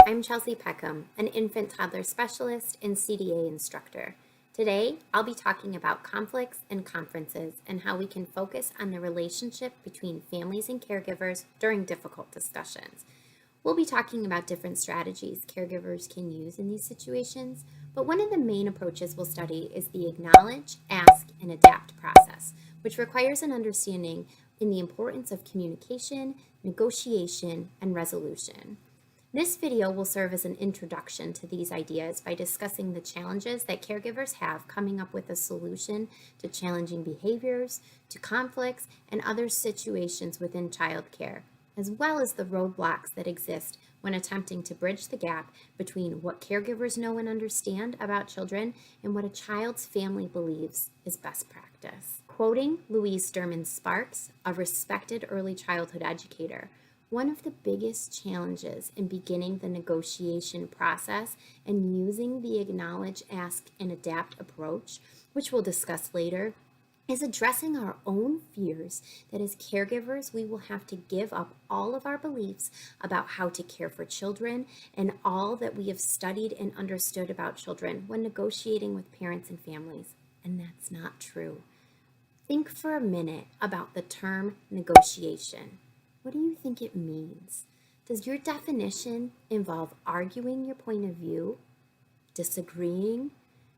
I'm Chelsea Peckham, an infant toddler specialist and CDA instructor. Today, I'll be talking about conflicts and conferences and how we can focus on the relationship between families and caregivers during difficult discussions. We'll be talking about different strategies caregivers can use in these situations, but one of the main approaches we'll study is the acknowledge, ask, and adapt process, which requires an understanding in the importance of communication, negotiation, and resolution. This video will serve as an introduction to these ideas by discussing the challenges that caregivers have coming up with a solution to challenging behaviors, to conflicts, and other situations within childcare, as well as the roadblocks that exist when attempting to bridge the gap between what caregivers know and understand about children and what a child's family believes is best practice. Quoting Louise Derman Sparks, a respected early childhood educator, one of the biggest challenges in beginning the negotiation process and using the acknowledge, ask, and adapt approach, which we'll discuss later, is addressing our own fears that as caregivers, we will have to give up all of our beliefs about how to care for children and all that we have studied and understood about children when negotiating with parents and families. And that's not true. Think for a minute about the term negotiation. What do you think it means? Does your definition involve arguing your point of view, disagreeing?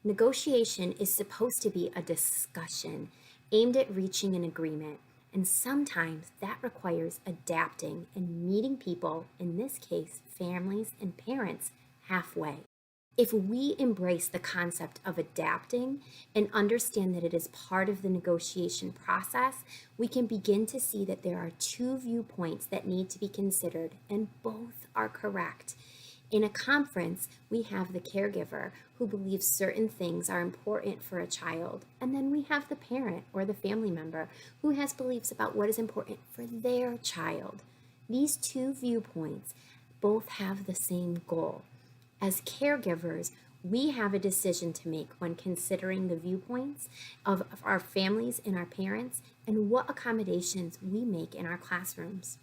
Negotiation is supposed to be a discussion aimed at reaching an agreement, and sometimes that requires adapting and meeting people, in this case, families and parents, halfway. If we embrace the concept of adapting and understand that it is part of the negotiation process, we can begin to see that there are two viewpoints that need to be considered, and both are correct. In a conference, we have the caregiver who believes certain things are important for a child, and then we have the parent or the family member who has beliefs about what is important for their child. These two viewpoints both have the same goal. As caregivers, we have a decision to make when considering the viewpoints of our families and our parents and what accommodations we make in our classrooms.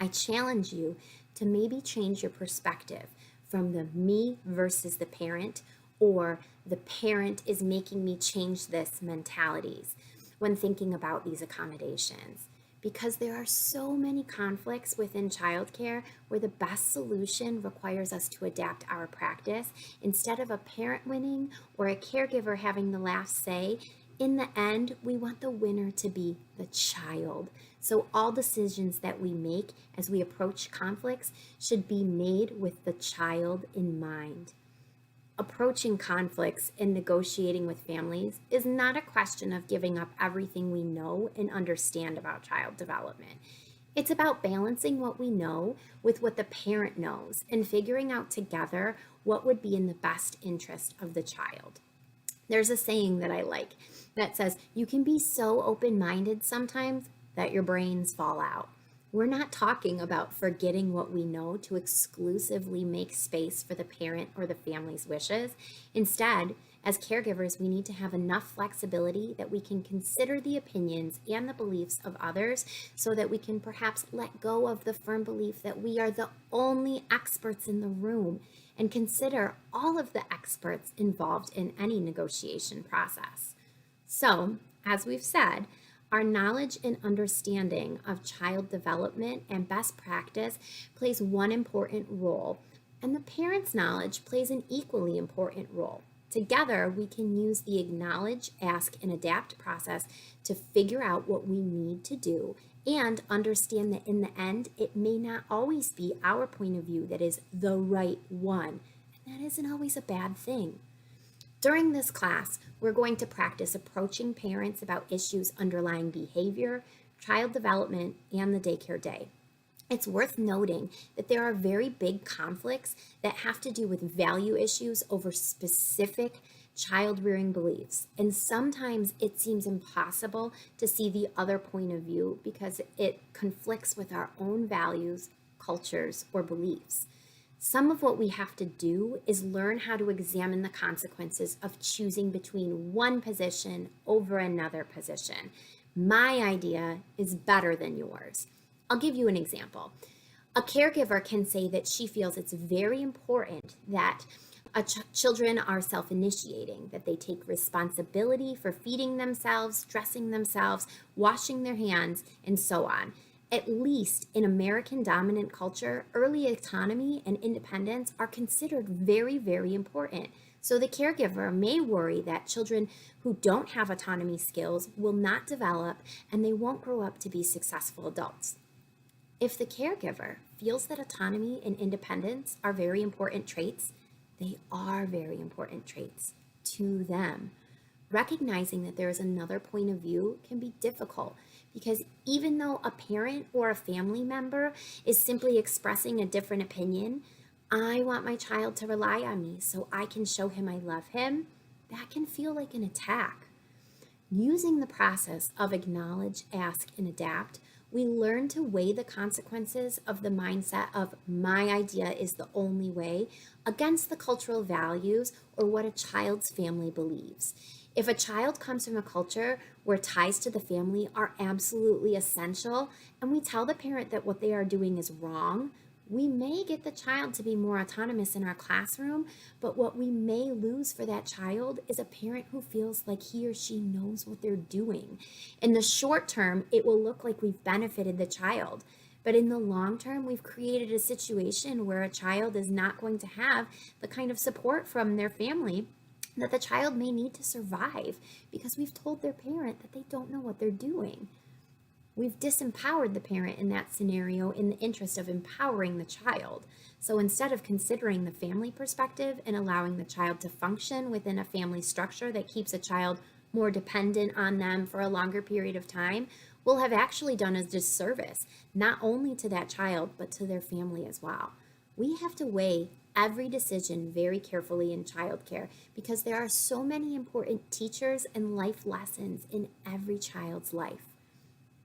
I challenge you to maybe change your perspective from the me versus the parent or the parent is making me change this mentalities when thinking about these accommodations. Because there are so many conflicts within childcare where the best solution requires us to adapt our practice instead of a parent winning or a caregiver having the last say. In the end, we want the winner to be the child. So all decisions that we make as we approach conflicts should be made with the child in mind. Approaching conflicts and negotiating with families is not a question of giving up everything we know and understand about child development. It's about balancing what we know with what the parent knows and figuring out together what would be in the best interest of the child. There's a saying that I like that says, you can be so open-minded sometimes that your brains fall out. We're not talking about forgetting what we know to exclusively make space for the parent or the family's wishes. Instead, as caregivers, we need to have enough flexibility that we can consider the opinions and the beliefs of others so that we can perhaps let go of the firm belief that we are the only experts in the room and consider all of the experts involved in any negotiation process. So, as we've said, our knowledge and understanding of child development and best practice plays one important role, and the parent's knowledge plays an equally important role. Together, we can use the acknowledge, ask, and adapt process to figure out what we need to do and understand that in the end, it may not always be our point of view that is the right one, and that isn't always a bad thing. During this class, we're going to practice approaching parents about issues underlying behavior, child development, and the daycare day. It's worth noting that there are very big conflicts that have to do with value issues over specific child-rearing beliefs, and sometimes it seems impossible to see the other point of view because it conflicts with our own values, cultures, or beliefs. Some of what we have to do is learn how to examine the consequences of choosing between one position over another position. My idea is better than yours. I'll give you an example. A caregiver can say that she feels it's very important that children are self-initiating, that they take responsibility for feeding themselves, dressing themselves, washing their hands, and so on. At least in American dominant culture, early autonomy and independence are considered very, very important. So the caregiver may worry that children who don't have autonomy skills will not develop and they won't grow up to be successful adults. If the caregiver feels that autonomy and independence are very important traits, they are very important traits to them. Recognizing that there is another point of view can be difficult because even though a parent or a family member is simply expressing a different opinion, I want my child to rely on me so I can show him I love him, that can feel like an attack. Using the process of acknowledge, ask, and adapt, we learn to weigh the consequences of the mindset of my idea is the only way against the cultural values or what a child's family believes. If a child comes from a culture where ties to the family are absolutely essential, and we tell the parent that what they are doing is wrong, we may get the child to be more autonomous in our classroom, but what we may lose for that child is a parent who feels like he or she knows what they're doing. In the short term, it will look like we've benefited the child. But in the long term, we've created a situation where a child is not going to have the kind of support from their family that the child may need to survive because we've told their parent that they don't know what they're doing. We've disempowered the parent in that scenario in the interest of empowering the child. So instead of considering the family perspective and allowing the child to function within a family structure that keeps a child more dependent on them for a longer period of time, we'll have actually done a disservice, not only to that child, but to their family as well. We have to weigh every decision very carefully in childcare because there are so many important teachers and life lessons in every child's life.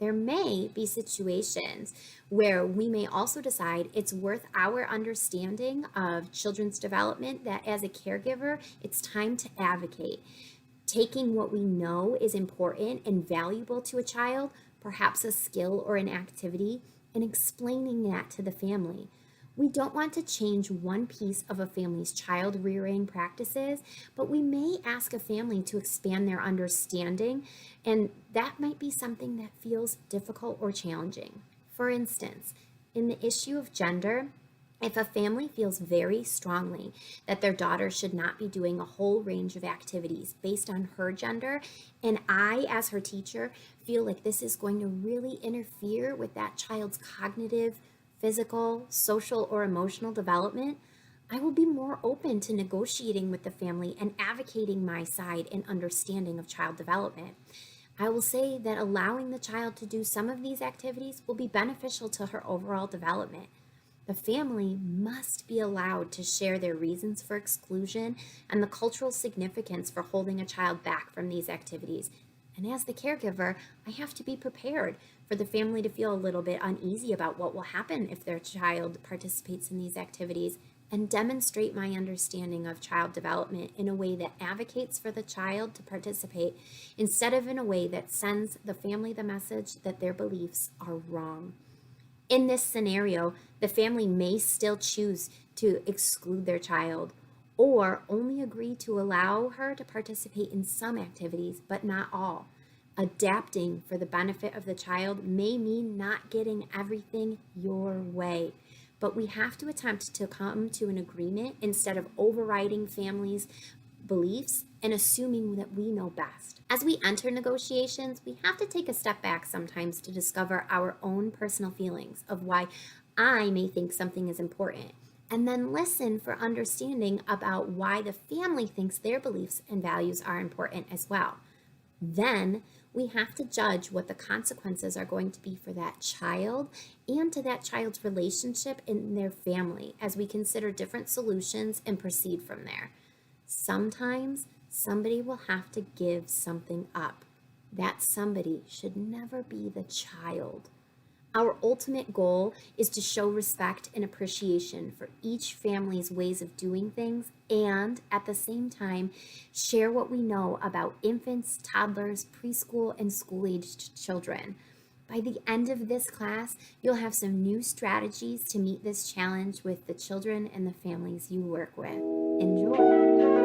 There may be situations where we may also decide it's worth our understanding of children's development that as a caregiver, it's time to advocate. Taking what we know is important and valuable to a child, perhaps a skill or an activity, and explaining that to the family. We don't want to change one piece of a family's child rearing practices, but we may ask a family to expand their understanding, and that might be something that feels difficult or challenging. For instance, in the issue of gender, if a family feels very strongly that their daughter should not be doing a whole range of activities based on her gender, and I, as her teacher, feel like this is going to really interfere with that child's cognitive, physical, social, or emotional development, I will be more open to negotiating with the family and advocating my side and understanding of child development. I will say that allowing the child to do some of these activities will be beneficial to her overall development. The family must be allowed to share their reasons for exclusion and the cultural significance for holding a child back from these activities. And as the caregiver, I have to be prepared for the family to feel a little bit uneasy about what will happen if their child participates in these activities and demonstrate my understanding of child development in a way that advocates for the child to participate instead of in a way that sends the family the message that their beliefs are wrong. In this scenario, the family may still choose to exclude their child or only agree to allow her to participate in some activities, but not all. Adapting for the benefit of the child may mean not getting everything your way, but we have to attempt to come to an agreement instead of overriding families' beliefs and assuming that we know best. As we enter negotiations, we have to take a step back sometimes to discover our own personal feelings of why I may think something is important, and then listen for understanding about why the family thinks their beliefs and values are important as well. Then we have to judge what the consequences are going to be for that child and to that child's relationship in their family as we consider different solutions and proceed from there. Sometimes somebody will have to give something up. That somebody should never be the child. Our ultimate goal is to show respect and appreciation for each family's ways of doing things and, at the same time, share what we know about infants, toddlers, preschool, and school-aged children. By the end of this class, you'll have some new strategies to meet this challenge with the children and the families you work with. Enjoy!